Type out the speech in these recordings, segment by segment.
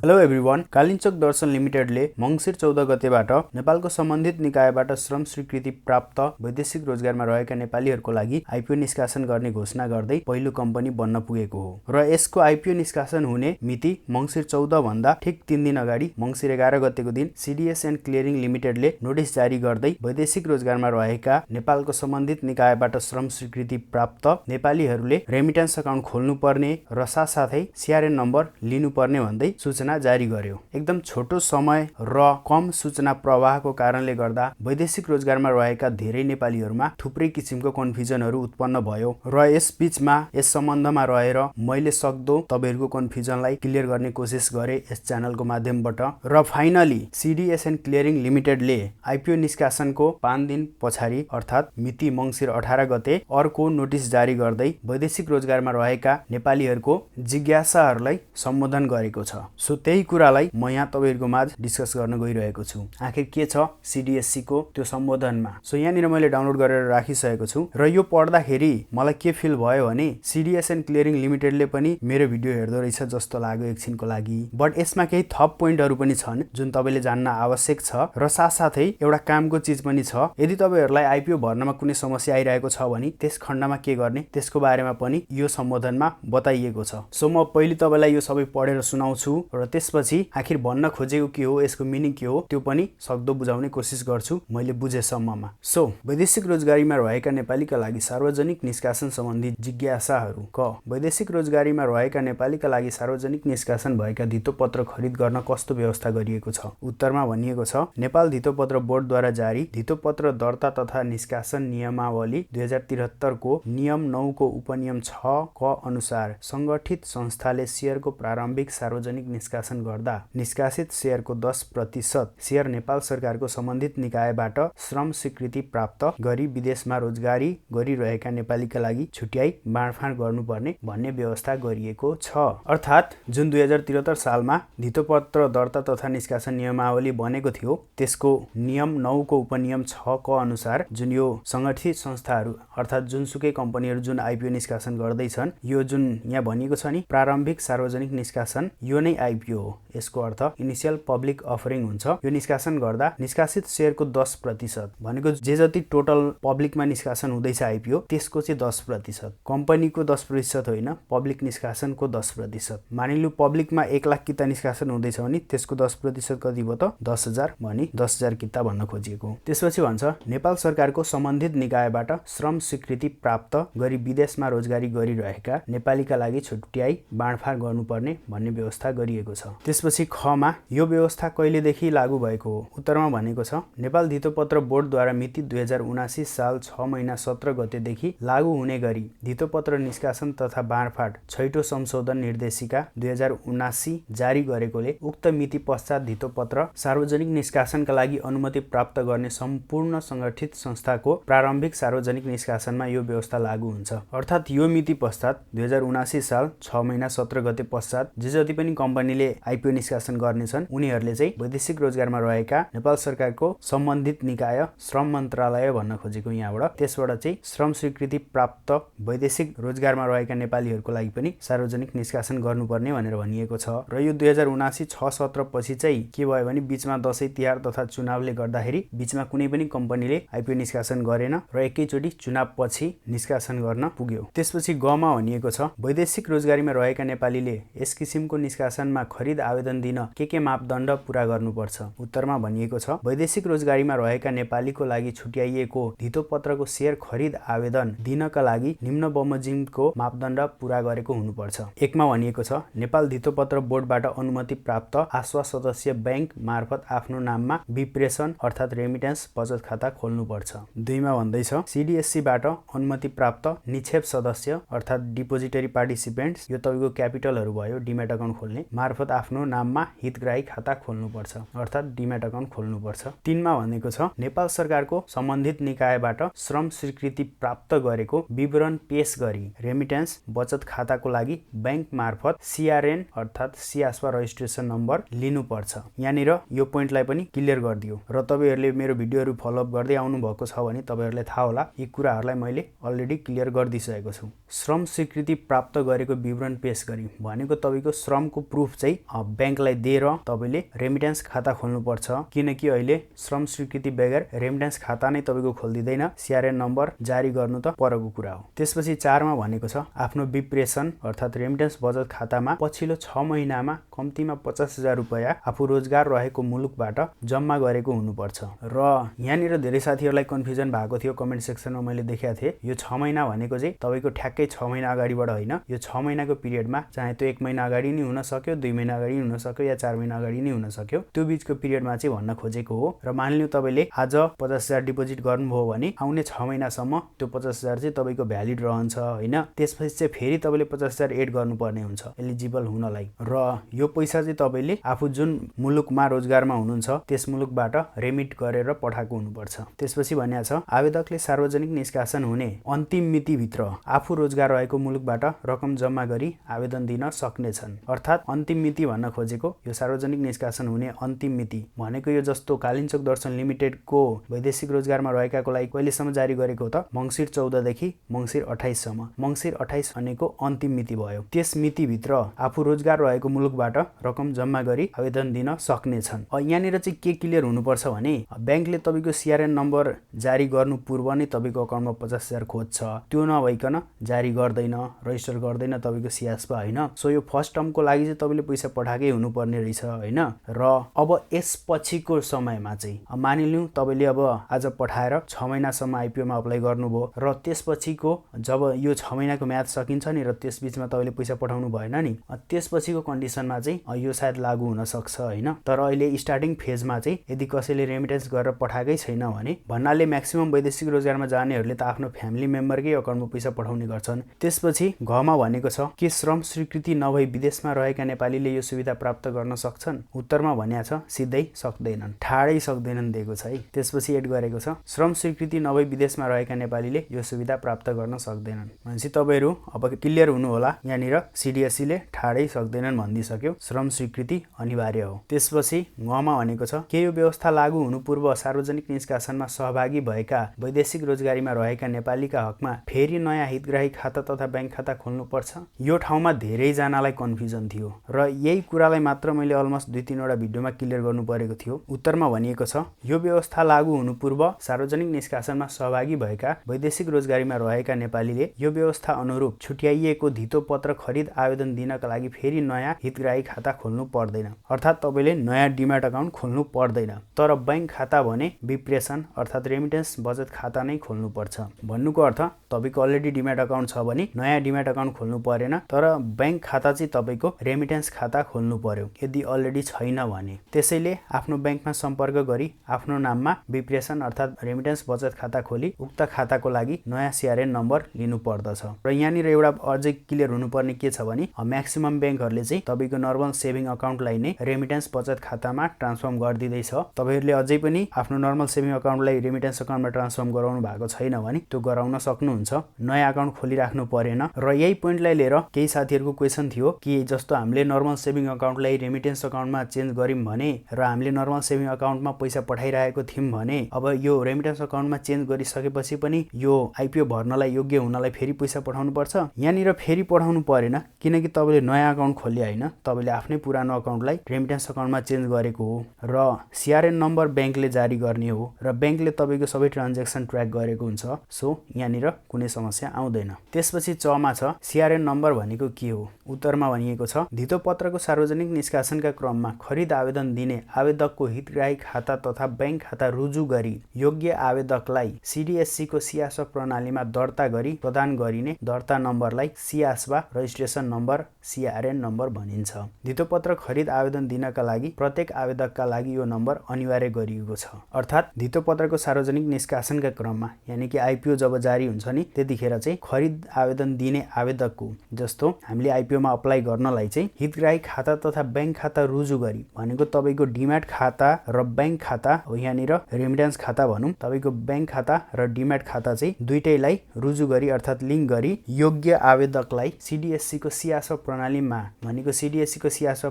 Hello everyone, Kalinchowk दर्शन लिमिटेडले मङ्सिर 14 गतेबाट नेपालको सम्बन्धित निकायबाट श्रम स्वीकृति प्राप्त वैदेशिक रोजगारमा रहेका नेपालीहरूको लागि आइपिओ निष्कासन गर्ने घोषणा गर्दै पहिलो कम्पनी बन्न पुगेको हो र यसको आइपिओ निष्कासन हुने मिति मङ्सिर 14 भन्दा ठिक 3 दिन अगाडि मङ्सिर 11 गतेको दिन सीडीएस एन्ड क्लियरिङ लिमिटेडले नोटिस जारी गर्दै वैदेशिक रोजगारमा रहेका नेपालको सम्बन्धित निकायबाट श्रम स्वीकृति प्राप्त नेपालीहरूले रेमिटेन्स अकाउन्ट खोल्नुपर्ने र साथसाथै सीआरएन नम्बर लिनुपर्ने भन्दै सूचना जारी गर्यो। एकदम छोटो समय र कम सूचना प्रवाहको कारणले गर्दा वैदेशिक रोजगारमा रहेका धेरै नेपालीहरूमा थुप्रै किसिमको कन्फ्युजनहरू उत्पन्न भयो र यस बीचमा यस सम्बन्धमा रहेर मैले सक्दो तपाईहरुको कन्फ्युजनलाई क्लियर गर्ने कोसिस गरे यस च्यानलको माध्यमबाट र फाइनली सीडीएस एन्ड क्लियरिङ लिमिटेडले आइपिओ निष्कासनको 5 दिन पछाडि अर्थात् मिति मङ्सिर 18 गते अर्को नोटिस जारी गर्दै वैदेशिक रोजगारमा रहेका नेपालीहरूको जिज्ञासाहरूलाई सम्बोधन गरेको छ। सो त्यही कुरालाई म यहाँ तपाईहरुको माझ डिस्कस गर्न गइरहेको छु। आखिर के छ सीडीएससी को त्यो सम्बोधनमा। सो यहाँनिर मैले डाउनलोड गरेर राखिसकेको छु र यो पढ्दाखेरि मलाई के फिल भयो भने सीडीएस एन्ड क्लियरिङ लिमिटेडले पनि मेरो भिडियो हेर्दो रहेछ जस्तो लाग्यो एकछिनको लागि। बट यसमा केही थप पोइन्टहरू पनि छन् जुन तपाईले जान्न आवश्यक छ र साथसाथै एउटा कामको चीज पनि छ। यदि तपाईहरुलाई आइपिओ भर्नमा कुनै समस्या आइरहेको छ भने त्यस खण्डमा के गर्ने त्यसको बारेमा पनि यो सम्बोधनमा बताइएको छ। सो म पहिले तपाईलाई यो सबै पढेर सुनाउँछु र त्यसपछि आखिर भन्न खोजेको के हो, यसको मिनिङ के हो त्यो पनि सक्दो बुझाउने कोसिस गर्छु मैले बुझेसम्ममा। सो वैदेशिक रोजगारीमा रहेका नेपालीका लागि सार्वजनिक निष्कासन सम्बन्धी जिज्ञासाहरू। क वैदेशिक रोजगारीमा रहेका नेपालीका लागि सार्वजनिक निष्कासन भएका धितोपत्र खरिद गर्न कस्तो व्यवस्था गरिएको छ। उत्तरमा भनिएको छ नेपाल धितोपत्र बोर्डद्वारा जारी धितोपत्र दर्ता तथा निष्कासन नियमावली 2073 को नियम 9 को उपनियम 6 क अनुसार संगठित संस्थाले शेयरको प्रारम्भिक सार्वजनिक निष्कासन गर्दा निष्कासित शेयरको 10% शेयर नेपाल सरकारको सम्बन्धित निकायबाट श्रम स्वीकृति प्राप्त गरी विदेशमा रोजगारी गरिरहेका नेपालीका लागि छुट्याई बाँडफाँड गर्नुपर्ने भन्ने व्यवस्था गरिएको छ। अर्थात् जुन 2073 सालमा धितोपत्र दर्ता तथा निष्कासन नियमावली बनेको थियो त्यसको नियम 9 को उपनियम 6 क अनुसार जुन यो संगठित संस्थाहरू अर्थात् जुनसुकै कम्पनीहरू जुन आइपिओ निष्कासन गर्दैछन् यो जुन यहाँ भनिएको छ नि प्रारम्भिक सार्वजनिक निष्कासन यो नै आइपिओ हो। यसको अर्थ इनिशियल पब्लिक अफरिङ हुन्छ। यो निष्कासन गर्दा निष्कासित शेयरको 10% भनेको जे जति टोटल पब्लिकमा निष्कासन हुँदैछ आइपिओ त्यसको चाहिँ 10%, कम्पनीको 10% होइन पब्लिक निष्कासनको 10%। मानिलिनु पब्लिकमा 1 लाख किता निष्कासन हुँदैछ भने त्यसको 10% कति भयो त 10,000 भनी 10,000 किता भन्न खोजिएको। त्यसपछि भन्छ नेपाल सरकारको सम्बन्धित निकायबाट श्रम स्वीकृति प्राप्त गरी विदेशमा रोजगारी गरिरहेका नेपालीका लागि छुट्याई बाँडफाँड गर्नुपर्ने भन्ने व्यवस्था गरिएको छ। त्यसपछि खमा यो व्यवस्था कहिलेदेखि लागू भएको हो। उत्तरमा भनेको छ नेपाल धितोपत्र बोर्डद्वारा मिति 2079 साल 6 महिना 17 गतेदेखि लागू हुने गरी धितोपत्र निष्कासन तथा बाँडफाँड छैटौं संशोधन निर्देशिका 2079 जारी गरेकोले उक्त मिति पश्चात धितोपत्र सार्वजनिक निष्कासनका लागि अनुमति प्राप्त गर्ने सम्पूर्ण संगठित संस्थाको प्रारम्भिक सार्वजनिक निष्कासनमा यो व्यवस्था लागू हुन्छ। अर्थात् यो मिति पश्चात 2079 साल 6 महिना 17 गते पश्चात जे जति पनि कम्पनीले आइपिओ निष्कासन गर्नेछन् उनीहरूले चाहिँ वैदेशिक रोजगारमा रहेका नेपाल सरकारको सम्बन्धित निकाय श्रम मन्त्रालय भन्न खोजेको यहाँबाट त्यसबाट चाहिँ श्रम स्वीकृति प्राप्त वैदेशिक रोजगारमा रहेका नेपालीहरूको लागि पनि सार्वजनिक निष्कासन गर्नुपर्ने भनेर भनिएको छ। र यो 2079 6-17 पछि चाहिँ के भयो भने बीचमा दशैं तिहार तथा चुनावले गर्दाखेरि बीचमा कुनै पनि कम्पनीले आइपिओ निष्कासन गरेन र एकैचोटि चुनाव पछि निष्कासन गर्न पुग्यो। त्यसपछि गमा भनिएको छ वैदेशिक रोजगारीमा रहेका नेपालीले यस किसिमको निष्कासनमा खरिद आवेदन दिन के मापदण्ड पूरा गर्नुपर्छ। उत्तरमा भनिएको छ वैदेशिक रोजगारीमा रहेका नेपालीको लागि छुट्याइएको धितोपत्रको शेयर खरिद आवेदन दिनका लागि निम्न बमोजिमको मापदण्ड पूरा गरेको हुनुपर्छ। 1 मा भनिएको छ नेपाल धितोपत्र बोर्डबाट अनुमति प्राप्त आश्वा सदस्य बैंक मार्फत आफ्नो नाममा विप्रेषण अर्थात् रेमिटेन्स बचत खाता खोल्नुपर्छ। 2 मा भन्दैछ सीडीएससी बाट अनुमति प्राप्त निक्षेप सदस्य अर्थात् डिपोजिटरी पार्टिसिपेन्ट्स यो तपाईको क्यापिटलहरू भयो डिमेट अकाउन्ट खोल्ने मार्फत आफ्नो नाममा हितग्राही खाता खोल्नुपर्छ अर्थात् डिमेट अकाउन्ट खोल्नुपर्छ। 3 मा भनेको छ नेपाल सरकारको सम्बन्धित निकायबाट श्रम स्वीकृति प्राप्त गरेको विवरण पेश गरी रेमिटेन्स बचत खाताको लागि बैंक मार्फत सीआरएन अर्थात् सीआस्वा रजिस्ट्रेसन नम्बर लिनुपर्छ। यहाँनिर यो पोइन्टलाई पनि क्लियर गरिदियो र तपाईहरुले मेरो भिडियोहरु फलोअप गर्दै आउनु भएको छ भने तपाईहरुलाई थाहा होला यी कुराहरुलाई मैले अलरेडी क्लियर गरिदिसकेको छु। श्रम स्वीकृति प्राप्त गरेको विवरण पेश गरी भनेको तपाईको श्रमको प्रुफ चाहिँ चाहिँ ब्याङ्कलाई दिएर तपाईँले रेमिटेन्स खाता खोल्नुपर्छ, किनकि अहिले श्रम स्वीकृति बगैर रेमिटेन्स खाता नै तपाईँको खोलिदिँदैन। सीआरएन नम्बर जारी गर्नु त परको कुरा हो। त्यसपछि 4 मा भनेको छ आफ्नो विप्रेसन अर्थात् रेमिटेन्स बचत खातामा पछिल्लो 6 महिनामा कम्तीमा 50,000 रुपैयाँ आफू रोजगार रहेको मुलुकबाट जम्मा गरेको हुनुपर्छ। र यहाँनिर धेरै साथीहरूलाई कन्फ्युजन भएको थियो, कमेन्ट सेक्सनमा मैले देखेको थिएँ। यो 6 महिना भनेको चाहिँ तपाईँको ठ्याक्कै 6 महिना अगाडिबाट होइन, यो 6 महिनाको पिरियडमा चाहे त्यो 1 महिना अगाडि नै हुन सक्यो, 2 महिना अगाडि हुन सक्यो या 4 महिना अगाडि नै हुन सक्यो। त्यो बीचको पिरियडमा चाहिँ भन्न खोजेको हो। र मानिलिउँ तपाईँले आज 50,000 डिपोजिट गर्नुभयो भने आउने 6 महिनासम्म त्यो 50,000 चाहिँ तपाईँको भ्यालिड रहन्छ होइन। त्यसपछि चाहिँ फेरि तपाईँले 50,000 एड गर्नुपर्ने हुन्छ एलिजिबल हुनलाई। र यो पैसा चाहिँ तपाईँले आफू जुन मुलुकमा रोजगारमा हुनुहुन्छ त्यस मुलुकबाट रेमिट गरेर पठाएको हुनुपर्छ। त्यसपछि भनिएको छ आवेदकले सार्वजनिक निष्कासन हुने अन्तिम मितिभित्र आफू रोजगार रहेको मुलुकबाट रकम जम्मा गरी आवेदन दिन सक्नेछन्। अर्थात् अन्तिम मिति भन्न खोजेको यो सार्वजनिक निष्कासन हुने अन्तिम मिति भनेको यो जस्तो कालिन्चोक दर्शन लिमिटेडको वैदेशिक रोजगारमा रहेकाको लागि कहिलेसम्म जारी गरेको हो त मङ्सिर 14 देखि मङ्सिर 28 सम्म। मङ्सिर 28 भनेको अन्तिम मिति भयो। त्यस मितिभित्र आफू रोजगार रहेको मुलुकबाट रकम जम्मा गरी आवेदन दिन सक्नेछन्। यहाँनिर चाहिँ के क्लियर हुनुपर्छ भने ब्याङ्कले तपाईँको सीआरएन नम्बर जारी गर्नु पूर्व नै तपाईँको अकाउन्टमा 50,000 खोज्छ। त्यो नभइकन जारी गर्दैन, रजिस्टर गर्दैन तपाईँको सियासपा होइन। सो यो फर्स्ट टर्मको लागि चाहिँ तपाईँले पैसा पठाएकै हुनुपर्ने रहेछ होइन। र अब यसपछिको समयमा चाहिँ मानिलिउँ तपाईँले अब आज पठाएर 6 महिनासम्म आइपिओमा अप्लाई गर्नुभयो र त्यसपछिको जब यो 6 महिनाको म्याद सकिन्छ नि र त्यस बीचमा तपाईँले पैसा पठाउनु भएन नि, त्यसपछिको कन्डिसनमा चाहिँ यो सायद लागू हुन सक्छ होइन। तर अहिले स्टार्टिङ फेजमा चाहिँ यदि कसैले रेमिटेन्स गरेर पठाएकै छैन भने भन्नाले म्याक्सिमम वैदेशिक रोजगारमा जानेहरूले त आफ्नो फ्यामिली मेम्बरकै अकाउन्टमा पैसा पठाउने गर्छन्। त्यसपछि घमा भनेको छ के श्रम स्वीकृति नभई विदेशमा रहेका नेपालीले यो सुविधा प्राप्त गर्न सक्छन्? उत्तरमा भनिएको छ सिधै सक्दैनन्, ठाडै सक्दैनन् दिएको छ है। त्यसपछि एड गरेको छ श्रम स्वीकृति नभई विदेशमा रहेका नेपालीले यो सुविधा प्राप्त गर्न सक्दैनन्। भनेपछि तपाईँहरू अब क्लियर हुनु होला, यहाँनिर सिडिएससीले ठाडै सक्दैनन् भनिदिइसक्यो, श्रम स्वीकृति अनिवार्य हो। त्यसपछि घमा भनेको छ के यो व्यवस्था लागू हुनु पूर्व सार्वजनिक निष्कासनमा सहभागी भएका वैदेशिक रोजगारीमा रहेका नेपालीका हकमा फेरि नयाँ हितग्राही खाता तथा ब्याङ्क खाता खोल्नुपर्छ? यो ठाउँमा धेरैजनालाई कन्फ्युजन थियो र यही कुरालाई मात्र मैले अलमोस्ट 2-3 भिडियोमा क्लियर गर्नु परेको थियो। उत्तरमा भनिएको छ यो व्यवस्था लागू हुनु पूर्व सार्वजनिक निष्कासनमा सहभागी भएका वैदेशिक रोजगारीमा रहेका नेपालीले यो व्यवस्था अनुरूप छुट्याइएको धितो पत्र खरिद आवेदन दिनका लागि फेरि नयाँ हितग्राही खाता खोल्नु पर्दैन। अर्थात् तपाईँले नयाँ डिम्याट अकाउन्ट खोल्नु पर्दैन। तर ब्याङ्क खाता भने विप्रेसन अर्थात् रेमिटेन्स बचत खाता नै खोल्नुपर्छ। भन्नुको अर्थ तपाईँको अलरेडी डिम्याट अकाउन्ट छ भने नयाँ डिम्याट अकाउन्ट खोल्नु परेन, तर ब्याङ्क खाता चाहिँ तपाईँको रेमिटेन्स खाता खोल्नु पर्यो यदि अलरेडी छैन भने। त्यसैले आफ्नो ब्याङ्कमा सम्पर्क गरी आफ्नो नाममा विप्रेसन अर्थात् रेमिटेन्स बचत खाता खोली उक्त खाताको लागि नयाँ सीआरएन नम्बर लिनु पर्दछ। र यहाँनिर एउटा अझै क्लियर हुनुपर्ने के छ भने म्याक्सिमम ब्याङ्कहरूले चाहिँ तपाईँको नर्मल सेभिङ अकाउन्टलाई नै रेमिटेन्स बचत खातामा ट्रान्सफर्म गरिदिँदैछ। तपाईँहरूले अझै पनि आफ्नो नर्मल सेभिङ अकाउन्टलाई रेमिटेन्स अकाउन्टमा ट्रान्सफर्म गराउनु भएको छैन भने त्यो गराउन सक्नुहुन्छ। नयाँ अकाउन्ट खोलिराख्नु परेन। र यही पोइन्टलाई लिएर केही साथीहरूको क्वेसन थियो कि जस्तो हामीले नर्मल सेभिङ अकाउन्टलाई रेमिटेन्स अकाउन्टमा चेन्ज गर्यौँ भने र हामीले नर्मल सेभिङ अकाउन्टमा पैसा पठाइरहेको थियौँ भने अब यो रेमिटेन्स अकाउन्टमा चेन्ज गरिसकेपछि पनि यो आइपिओ भर्नलाई योग्य हुनलाई फेरि पैसा पठाउनु पर्छ? यहाँनिर फेरि पठाउनु परेन, किनकि तपाईँले नयाँ अकाउन्ट खोले होइन, तपाईँले आफ्नै पुरानो अकाउन्टलाई रेमिटेन्स अकाउन्टमा चेन्ज गरेको हो र सीआरएन नम्बर ब्याङ्कले जारी गर्ने हो र ब्याङ्कले तपाईँको सबै ट्रान्ज्याक्सन ट्र्याक गरेको हुन्छ। सो यहाँनिर कुनै समस्या आउँदैन। त्यसपछि चमा छ सीआरएन नम्बर भनेको के हो? उत्तरमा भनिएको छ धितो पत्रको सार्वजनिक निष्कासनका क्रममा खरिद आवेदन दिने आवेदकको हितग्राही खाता तथा ब्याङ्क खाता रुजु गरी योग्य आवेदकलाई सिडिएससीको सियासवा प्रणालीमा दर्ता गरी प्रदान गरिने दर्ता नम्बरलाई सियासवा रजिस्ट्रेसन नम्बर सीआरएन नम्बर भनिन्छ। धितो पत्र खरिद आवेदन दिनका लागि प्रत्येक आवेदकका लागि यो नम्बर अनिवार्य गरिएको छ। अर्थात् धितो पत्रको सार्वजनिक निष्कासनका क्रममा यानि कि आइपिओ जब जारी हुन्छ नि त्यतिखेर चाहिँ खरिद आवेदन दिने आवेदकको जस्तो हामीले आइपिओमा अप्लाई गर्नलाई चाहिँ हितग्राही खाता तथा ब्याङ्क खाता रुजु गरी भनेको तपाईँको डिम्याट खाता र ब्याङ्क खाता हो, यहाँनिर रेमिटेन्स खाता भनौँ, तपाईँको ब्याङ्क खाता र डिम्याट खाता चाहिँ दुईटैलाई रुजु गरी अर्थात् लिङ्क गरी योग्य आवेदकलाई सिडिएससीको सियासवा प्रणालीमा भनेको सिडिएससीको सियासवा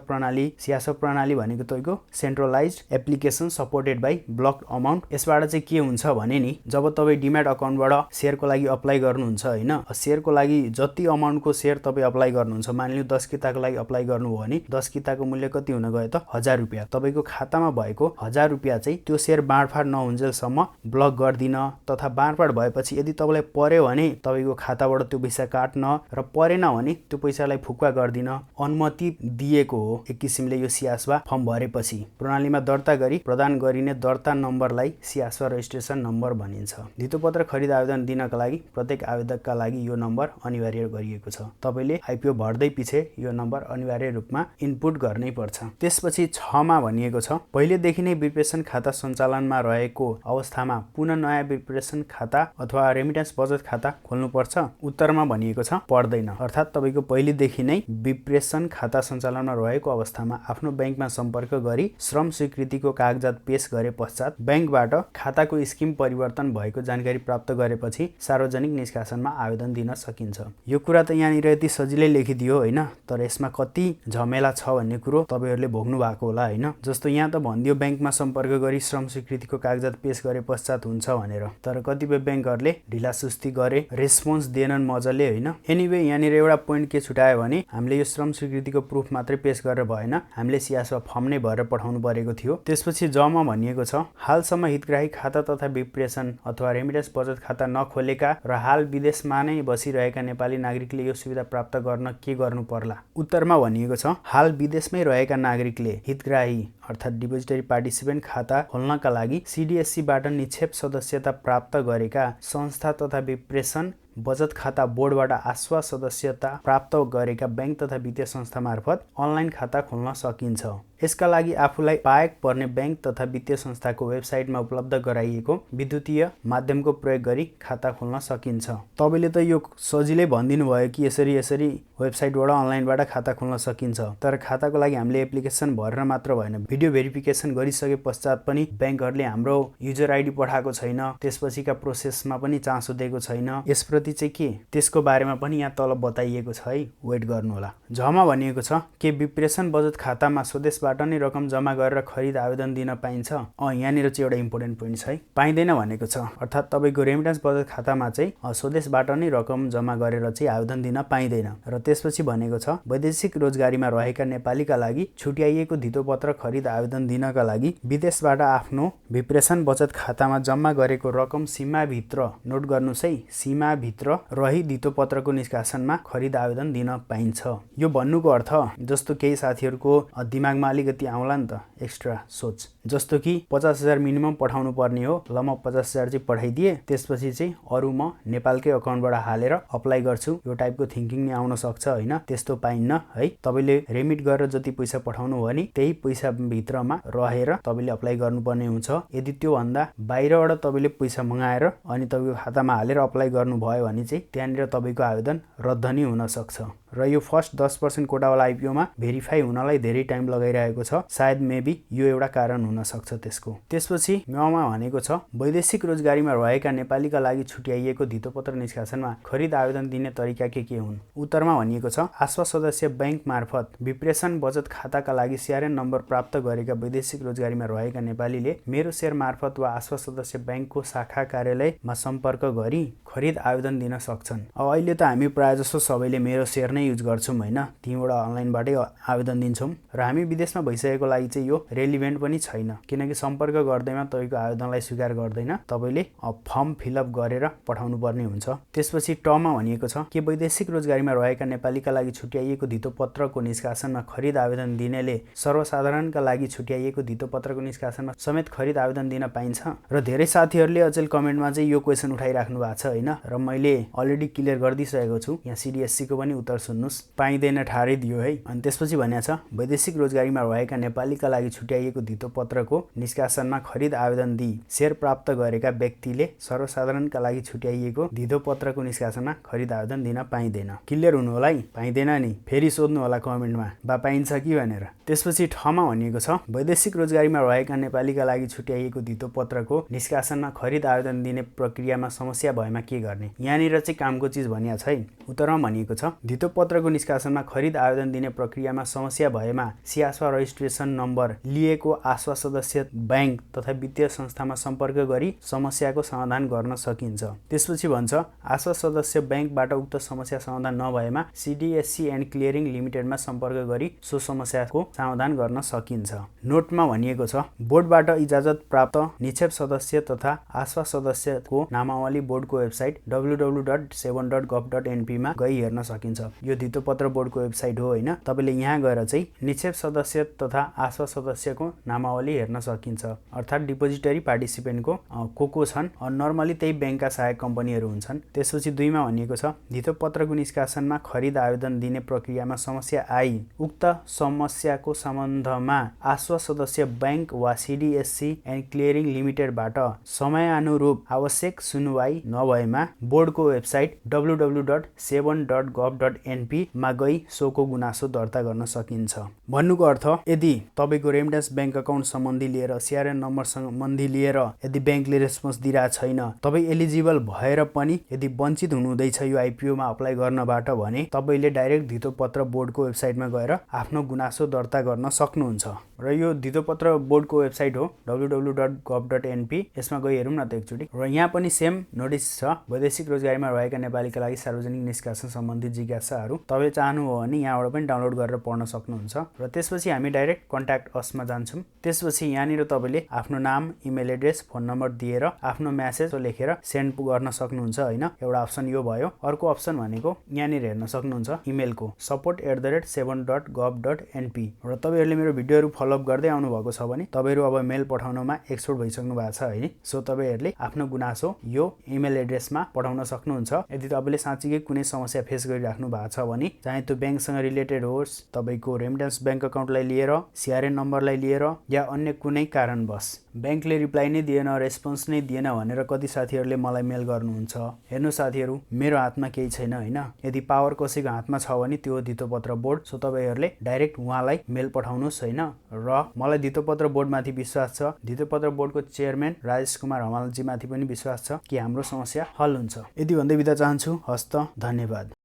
प्रणाली भनेको तपाईँको centralised application supported by block amount. यसबाट चाहिँ के हुन्छ भने नि जब तपाईँ डिम्याट अकाउन्टबाट सेयरको लागि अप्लाई गर्नुहुन्छ होइन, सेयरको लागि जति अमाउन्टको सेयर तपाईँ अप्लाई गर्नुहुन्छ, मानिलिउँ 10 किताको लागि अप्लाई गर्नु भयो भने 10 किताको मूल्य कति हुन गयो त 1000 रुपैयाँ। तपाईको खातामा भएको 1000 रुपैयाँ चाहिँ त्यो शेयर बाँडफाँड नहुन्जेलसम्म ब्लक गर्दिन तथा बाँडफाँड भएपछि यदि तपाईलाई पर्यो भने तपाईको खाताबाट त्यो पैसा काट्न र परेन भने त्यो पैसालाई फुक्का गर्दिन अनुमति दिएको हो। एक किसिमले यो सियासवा फर्म भरेपछि प्रणालीमा दर्ता गरी प्रदान गरिने दर्ता नम्बरलाई सियासवा रजिस्ट्रेसन नम्बर भनिन्छ। धितोपत्र खरिद आवेदन दिनका लागि प्रत्येक आवेदकका लागि यो नम्बर अनिवार्य गरिएको छ। तपाईले आइपिओ भर्दै पछि यो नम्बर अनिवार्य रूपमा इनपुट गर्नै पर्छ। त्यसपछि 6 मा भनिएको छ पहिलेदेखि नै विप्रेसन खाता सञ्चालनमा रहेको अवस्थामा पुनः नयाँ विप्रेसन खाता अथवा रेमिटेन्स बचत खाता खोल्नुपर्छ। उत्तरमा भनिएको छ पर्दैन। अर्थात् तपाईको पहिलेदेखि नै विप्रेसन खाता सञ्चालनमा रहेको अवस्थामा आफ्नो बैंकमा सम्पर्क गरी श्रम स्वीकृतिको कागजात पेश गरे पश्चात बैंकबाट खाताको स्किम परिवर्तन भएको जानकारी प्राप्त गरेपछि सार्वजनिक निष्कासनमा आवेदन दिन सकिन्छ। यो कुरा त यहाँनिर यति सजिलै लेखिदियो हैन, तर यसमा कति झमेला छ भन्ने कुरो तपाईहरुले भोग्नु भएको होला हैन। जस्तो यहाँ त भन्दियो बैंकमा सम्पर्क गरी श्रम स्वीकृतिको कागजात पेश गरे पश्चात हुन्छ भनेर, तर कतिपय बैंकहरुले ढिलासुस्ती गरे, रेस्पोन्स दिएनन् मजले हैन। एनीवे यहाँनिर एउटा पोइन्ट के छुटायो भने हामीले यो श्रम स्वीकृतिको प्रुफ मात्रै पेश गरेर भएन, हामीले सियासवा फर्म नै भरेर पठाउनु परेको थियो। त्यसपछि जमा भनिएको छ हालसम्म हितग्राही खाता तथा विप्रेसन अथवा रेमिटेन्स बचत खाता नखोलेका र हाल विदेशमा नै बसिरहेका नेपाली नागरिकले यो सुविधा प्राप्त गर्न के गर्नु पर्ला। उत्तरमा भनिएको छ हाल विदेशमै रहेका नागरिकले हितग्राही अर्थात् डिपोजिटरी पार्टिसिपेन्ट खाता खोल्नका लागि सीडीएससीबाट निक्षेप सदस्यता प्राप्त गरेका संस्था तथा विप्रेसन बचत खाता बोर्डबाट आस्वा सदस्यता प्राप्त गरेका बैंक तथा वित्तीय संस्था मार्फत अनलाइन खाता खोल्न सकिन्छ। यसका लागि आफूलाई पाएक पर्ने बैंक तथा वित्तीय संस्थाको वेबसाइटमा उपलब्ध गराइएको विद्युतीय माध्यमको प्रयोग गरी खाता खोल्न सकिन्छ। तपाईले त यो सजिलै भनिदिनु भयो कि यसरी वेबसाइटबाट अनलाइनबाट खाता खोल्न सकिन्छ, तर खाताको लागि हामीले एप्लिकेसन भरेर मात्र भएन, भिडियो भेरिफिकेसन गरिसके पश्चात पनि बैंकहरुले हाम्रो युजर आइडी पठाएको छैन, त्यसपछिका प्रोसेसमा पनि चासो दिएको छैन। यसप्रति चाहिँ के त्यसको बारेमा पनि यहाँ तल बताइएको छ है, वेट गर्नु होला। झमा भनिएको छ के विप्रेसन बचत खातामा स्वदेशबाट नै रकम जम्मा गरेर खरिद आवेदन दिन पाइन्छ। यहाँनिर चाहिँ एउटा इम्पोर्टेन्ट पोइन्ट छ है, पाइँदैन भनेको छ। अर्थात् तपाईको रेमिटेन्स बचत खातामा चाहिँ स्वदेशबाट नै रकम जम्मा गरेर चाहिँ आवेदन दिन पाइँदैन। र त्यसपछि भनेको छ वैदेशिक रोजगारीमा रहेका नेपालीका लागि छुट्याइएको धितोपत्र खरिद आवेदन दिनका लागि विदेशबाट आफ्नो विप्रेसन बचत खातामा जम्मा गरेको रकम सीमाभित्र, नोट गर्नुस् है, सीमाभित्र रही धितोपत्रको निष्कासनमा खरिद आवेदन दिन पाइन्छ। यो भन्नुको अर्थ जस्तो केही साथीहरुको दिमागमा अलिकति आउला नि त एक्स्ट्रा सोच, जस्तो कि 50,000 मिनिमम पठाउनु पर्ने हो, ल म 50,000 चाहिँ पठाइदिए, त्यसपछि चाहिँ अरु म नेपालकै अकाउन्टबाट हालेर अप्लाई गर्छु, यो टाइपको थिंकिङ नि आउन सक्छ हैन। त्यस्तो पाइन्न है। तपाईले रेमिट गरेर जति पैसा पठाउनु हो भने त्यही पैसा भित्रमा रहेर तपाईले अप्लाई गर्नुपर्ने हुन्छ। यदि त्यो भन्दा बाहिरबाट तपाईले पैसा मंगाएर अनि तपाईको खातामा हालेर अप्लाई गर्नुभयो भने चाहिँ त्यहाँनिर तपाईको आवेदन रद्द नि हुन सक्छ। र यो फर्स्ट 10% कोटावाला आइपिओमा भेरिफाई हुनलाई धेरै टाइम लगाइरहेको छ, सायद मेबी यो एउटा कारण हुन सक्छ त्यसको। त्यसपछि मा भनेको छ वैदेशिक रोजगारीमा रहेका नेपालीका लागि छुट्याइएको धितोपत्र निष्कासनमा खरिद आवेदन दिने तरिका के हुन्। उत्तरमा भनिएको छ आस्वा सदस्य बैंक मार्फत विप्रेसन बचत खाताका लागि सीआरएन नम्बर प्राप्त गरेका वैदेशिक रोजगारीमा रहेका नेपालीले मेरो शेयर मार्फत वा आस्वा सदस्य बैंकको शाखा कार्यालयमा सम्पर्क गरी खरिद आवेदन दिन सक्छन्। अहिले त हामी प्राय जसो सबैले मेरो शेयर युज गर्छौं हैन, तीबाट अनलाइनबाटै आवेदन दिन्छौं र हामी विदेशमा भइसकेको लागि चाहिँ यो रेलिभेन्ट पनि छैन, किनकि सम्पर्क गर्दैमा तपाईको आवेदनलाई स्वीकार गर्दैन, तपाईले फर्म फिलअप गरेर पठाउनु पर्ने हुन्छ। त्यसपछि टमा भनिएको छ के वैदेशिक रोजगारीमा रहेका नेपालीका लागि छुट्याइएको धितोपत्रको निष्कासनमा खरिद आवेदन दिनेले सर्वसाधारणका लागि छुट्याइएको धितोपत्रको निष्कासनमा समेत खरिद आवेदन दिन पाइन्छ। र धेरै साथीहरुले अचेल कमेन्टमा चाहिँ यो क्वेशन उठाइराख्नु भएको छ हैन, र मैले अलरेडी क्लियर गरिदिसकेको छु। यहाँ सीडीएससी को पनि उत्तर सुन्नुस्, पाइँदैन ठारै दियो है। अनि त्यसपछि भनेको छ वैदेशिक रोजगारीमा रहेका नेपालीका लागि छुट्याइएको धितोपत्रको निष्कासनमा खरिद आवेदन दिई शेयर प्राप्त गरेका व्यक्तिले सर्वसाधारणका लागि छुट्याइएको धितोपत्रको निष्कासनमा खरिद आवेदन दिन पाइँदैन। क्लियर हुनु होला है, पाइँदैन नि फेरि सोध्नु होला कमेन्टमा बा पाइन्छ कि भनेर। त्यसपछि ठमा भनिएको छ वैदेशिक रोजगारीमा रहेका नेपालीका लागि छुट्याइएको धितोपत्रको निष्कासनमा खरिद आवेदन दिने प्रक्रियामा समस्या भएमा के गर्ने। यहाँनिर चाहिँ कामको चीज भनिएको छ है। उत्तरमा भनिएको छ धितोपत्र धितोपत्रको निष्कासनमा खरिद आवेदन दिने प्रक्रियामा समस्या भएमा सिआस्वा रजिस्ट्रेसन नम्बर लिएको आस्वा सदस्य बैंक तथा वित्तीय संस्थामा सम्पर्क गरी समस्याको समाधान गर्न सकिन्छ। त्यसपछि भन्छ आस्वा सदस्य बैंकबाट उक्त समस्या समाधान नभएमा सिडिएससी एन्ड क्लियरिङ लिमिटेडमा सम्पर्क गरी सो समस्याको समाधान गर्न सकिन्छ। नोटमा भनिएको छ बोर्डबाट इजाजत प्राप्त निक्षेप सदस्य तथा आस्वा सदस्यको नामावली बोर्डको वेबसाइट www.7.gov.np मा गई हेर्न सकिन्छ। यो धितोपत्र बोर्डको वेबसाइट हो हैन। तपाईले यहाँ गएर चाहिँ निक्षेप सदस्य तथा आस्वा सदस्यको नामावली हेर्न सकिन्छ। अर्थात् डिपोजिटरी पार्टिसिपेन्टको को छन्। नर्मली त्यही बैंकका सहायक कम्पनीहरू हुन्छन्। त्यसपछि 2 मा भनिएको छ धितोपत्रको निष्कासनमा खरिद आवेदन दिने प्रक्रियामा समस्या आई उक्त समस्याको सम्बन्धमा आस्वा सदस्य बैंक वा सिडिएससी एन्ड क्लियरिङ लिमिटेडबाट समयानुरूप आवश्यक सुनवाई नभएमा बोर्डको वेबसाइट www.7.gov.np मा गई सोको गुनासो दर्ता गर्न सकिन्छ। भन्नुको अर्थ यदि तपाईको रेमिटेन्स बैंक अकाउन्ट सम्बन्धी लिएर सीआरएन नम्बर सम्बन्धी लिएर यदि बैंकले रेस्पोन्स दिइरहेको छैन, तपाई एलिजिबल भएर पनि यदि वञ्चित हुनुहुँदैछ यो आइपिओमा अप्लाई गर्नबाट भने तपाईले डाइरेक्ट धितोपत्र बोर्डको वेबसाइटमा गएर आफ्नो गुनासो दर्ता गर्न सक्नुहुन्छ। र यो धितोपत्र बोर्डको वेबसाइट हो www.gov.np। यसमा गई हेरौँ न त एकचोटि। र यहाँ पनि सेम नोटिस छ वैदेशिक रोजगारीमा रहेका नेपालीका लागि सार्वजनिक निष्कासन सम्बन्धी जिज्ञासाहरू। तपाईले चाहनु हो भने यहाँबाट पनि डाउनलोड गरेर पढ्न सक्नुहुन्छ। र त्यसपछि हामी डाइरेक्ट कन्ट्याक्ट असमा जान्छौँ। त्यसपछि यहाँनिर तपाईले आफ्नो नाम, इमेल एड्रेस, फोन नम्बर दिएर आफ्नो म्यासेज लेखेर सेन्ड गर्न सक्नुहुन्छ हैन। एउटा अप्सन यो भयो। अर्को अप्सन भनेको यहाँनिर हेर्न सक्नुहुन्छ इमेलको support@7.gov.np। र तपाईहरुले मेरो भिडियोहरु फलोअप गर्दै आउनु भएको छ भने तपाईहरु अब मेल पठाउनमा एक्सपर्ट भइसक्नु भएको छ है। सो तपाईहरुले आफ्नो गुनासो यो इमेल एड्रेसमा पठाउन सक्नुहुन्छ। यदि तपाईले साँच्चै कुनै समस्या फेस गरिराख्नु भएको छ भने चाहे त्यो बैंकसँग रिलेटेड होस्, तपाईको रेमिटेन्स बैंक अकाउन्टलाई लिएर, सीआरएन नम्बरलाई लिएर या अन्य कुनै कारणवश बैंकले रिप्लाई नै दिएन, रेस्पोन्स नै दिएन भनेर कति साथीहरुले मलाई मेल गर्नुहुन्छ। हेर्नु साथीहरु, मेरो हातमा केही छैन हैन। यदि पावर कसैको हातमा छ भने त्यो धितोपत्र बोर्ड। सो तपाईहरुले डाइरेक्ट उहाँलाई मेल पठाउनुस् हैन। र मलाई धितोपत्र बोर्डमाथि विश्वास छ, धितोपत्र बोर्डको चेयरम्यान राजेश कुमार हमालजी माथि पनि विश्वास छ कि हाम्रो समस्या हल हुन्छ। यदि भन्दै बिदा चाहन्छु। हस्त, धन्यवाद।